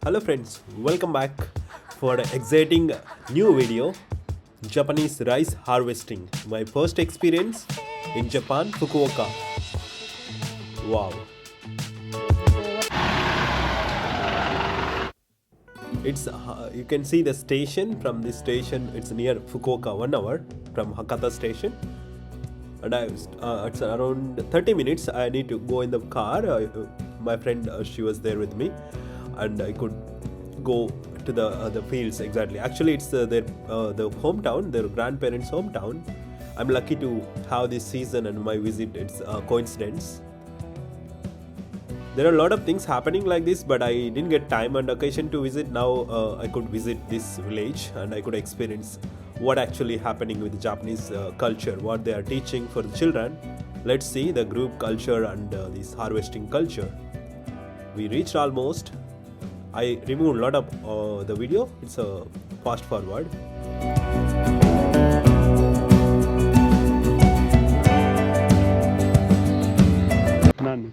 Hello friends, welcome back for an exciting new video, Japanese rice harvesting. My first experience in Japan, Fukuoka. Wow. It's you can see the station from this station. It's near Fukuoka, 1 hour from Hakata Station. And it's around 30 minutes. I need to go in the car. My friend, she was there with me, and I could go to the fields exactly. Actually, it's their the hometown, their grandparents' hometown. I'm lucky to have this season and my visit. It's a coincidence. There are a lot of things happening like this, but I didn't get time and occasion to visit. Now I could visit this village and I could experience what actually happening with the Japanese culture, what they are teaching for the children. Let's see the group culture and this harvesting culture. We reached almost. I removed a lot of the video. It's a fast forward.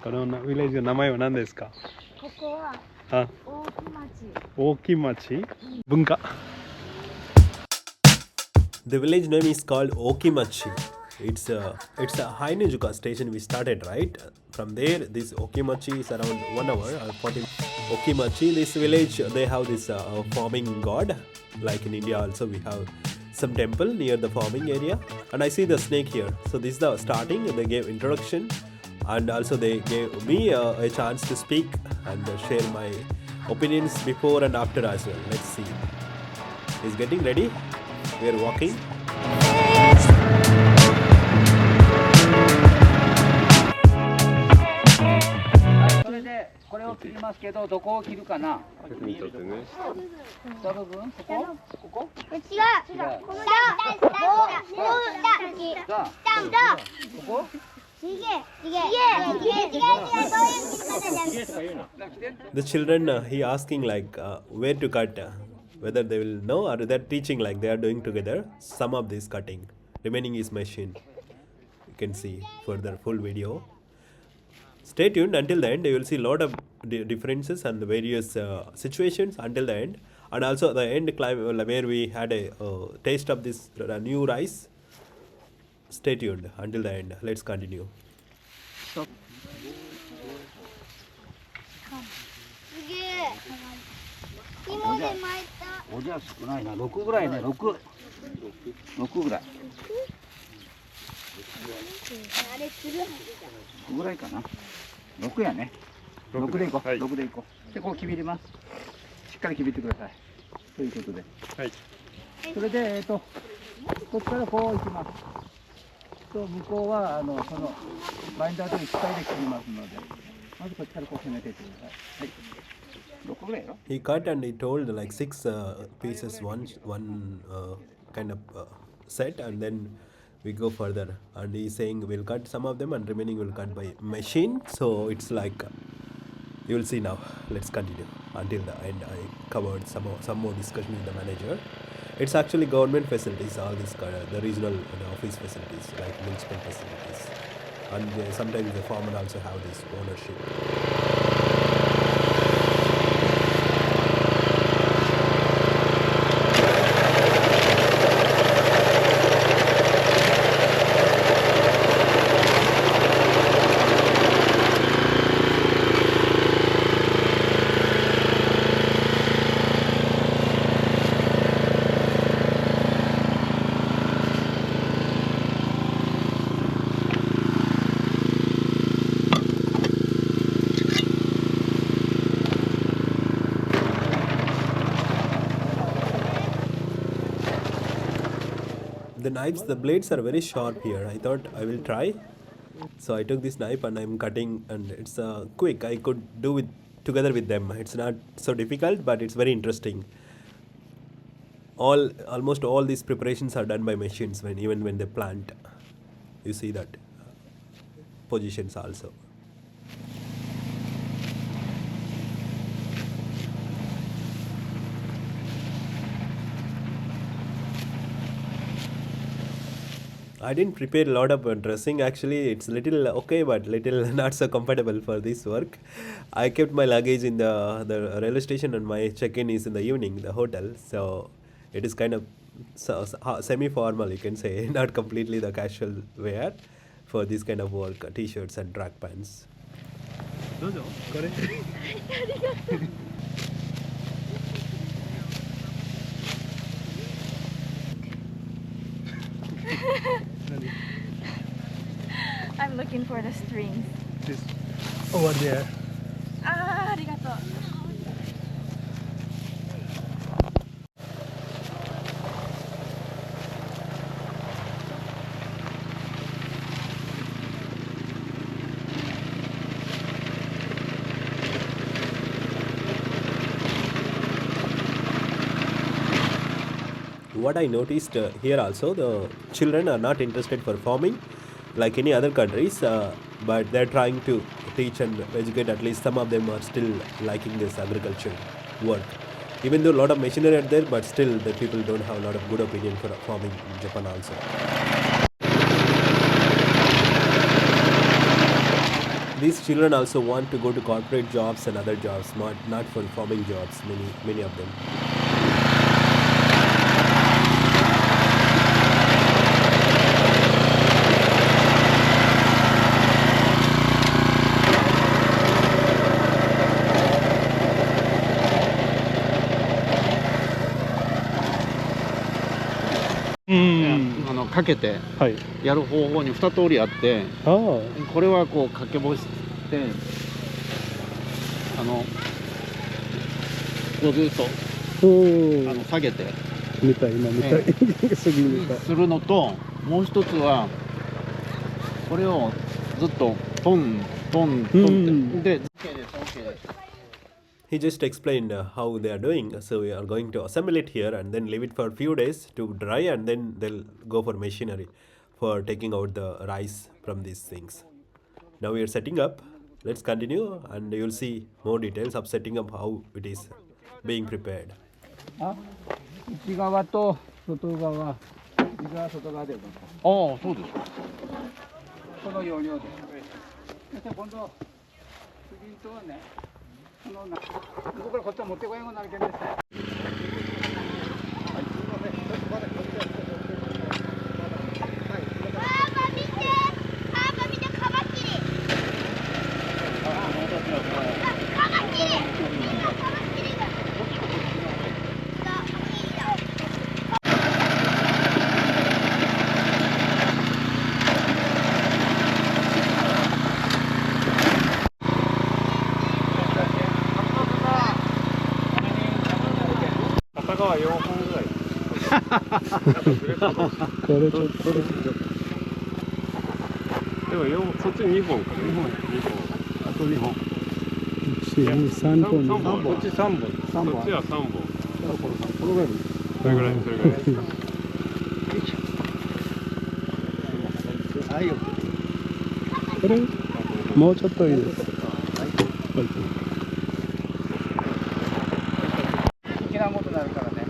このヴィレッジの名前は何ですか？ここは大木町。文化。The village name is called Okimachi. It's a Hainuzuka station we started, right? From there, this Okimachi is around 1 hour or 40. Okimachi, this village, they have this farming god. Like in India also, we have some temple near the farming area. And I see the snake here. So this is the starting. They gave introduction. And also they gave me a chance to speak and share my opinions before and after as well. Let's see. He's getting ready. We are walking. The children, he asking like where to cut, whether they will know or they're teaching like they are doing together. Some of this cutting, remaining is machine. You can see further full video. Stay tuned until the end. You will see a lot of differences and the various situations until the end, and also the end where we had a taste of this new rice. Stay tuned until the end. Let's continue. Stop. おじゃ少ないな、6ぐらいね、6ぐらい。6ぐらいかな。6やね。6でいこう。6でいこう。でこう決めります。しっかり決めてください。ということで。はい。それでこっからこう行きます。と向こうはそのバインダーでいっぱいで切りますので、まずこっちからこう攻めていってください。はい。He cut and he told like 6 pieces, one kind of set, and then we go further. And he's saying we'll cut some of them and remaining will cut by machine. So it's like you will see now. Let's continue until the end. I covered some more discussion with the manager. It's actually government facilities, all these the regional office facilities like municipal facilities, and sometimes the farmer also have this ownership. The knives, the blades are very sharp here. I thought I will try. So I took this knife and I'm cutting, and it's quick. I could do it together with them. It's not so difficult, but it's very interesting. Almost all these preparations are done by machines even when they plant. You see that positions also. I didn't prepare a lot of dressing. Actually, it's little okay, but little not so comfortable for this work. I kept my luggage in the railway station, and my check-in is in the evening, the hotel. So it is kind of semi-formal, you can say, not completely the casual wear for this kind of work, t-shirts and track pants. どうぞこれ。I'm looking for the strings. This over there. ありがとう。What I noticed here also, the children are not interested for farming like any other countries, but they're trying to teach and educate. At least some of them are still liking this agriculture work. Even though a lot of machinery are there, but still the people don't have a lot of good opinion for farming in Japan also. These children also want to go to corporate jobs and other jobs, not for farming jobs, many of them. Mm. かけてやる方法に2通りあって、これはこうかけ干してこうずっと下げてみたいするのと、もう一つはこれをずっとトントントンってで He just explained how they are doing. So we are going to assemble it here and then leave it for a few days to dry, and then they'll go for machinery for taking out the rice from these things. Now we are setting up. Let's continue and you'll see more details of setting up how it is being prepared. 内側と外側、内側外側で。ああ、そうですか。この要領です。今度次とはね、ここからこっちは持ってこようになるけんですね。でもそっち2本かな。あと2本。3本。こっち3本。こっちは3本。このぐらい。それぐらい。これもうちょっといいです。なことになるからね。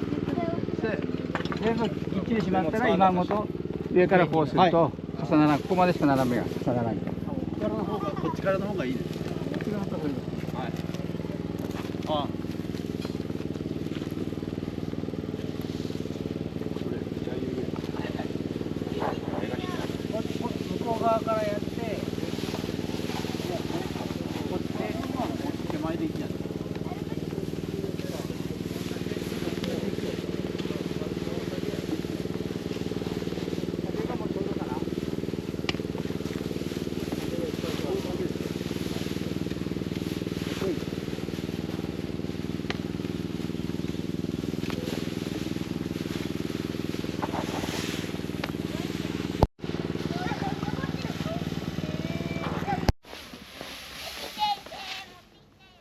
全部ぎっちりしまったら今ごと上からこうすると重ならない。ここまでしか斜めが重ならない。こっちからの方がいいです。こっち側の方がいいです。はい。あ。向こう側からやって、こっちで手前でいいんじゃない。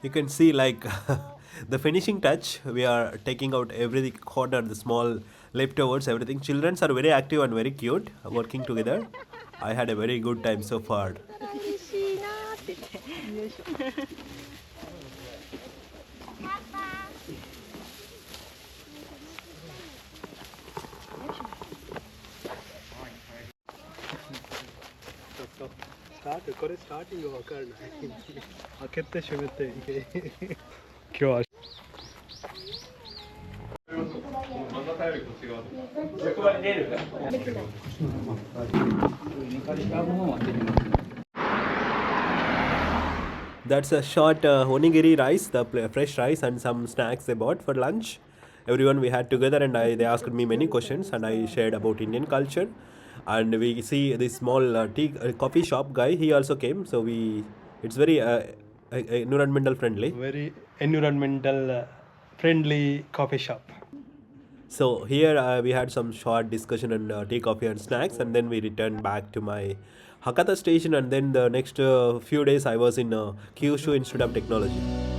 You can see like the finishing touch. We are taking out every corner, the small leftovers, everything. Children are very active and very cute working together. I had a very good time so far. これスターティングわからない。開けて閉めて。今日は。真ん中よりこっち側。ここまで出る。That's a short onigiri rice, the fresh rice, and some snacks they bought for lunch. Everyone we had together, and they asked me many questions, and I shared about Indian culture. And we see this small coffee shop guy. He also came, so it's very environmental friendly. Very environmental friendly coffee shop. So here we had some short discussion and tea, coffee, and snacks, and then we returned back to my Hakata Station, and then the next few days I was in Kyushu Institute of Technology.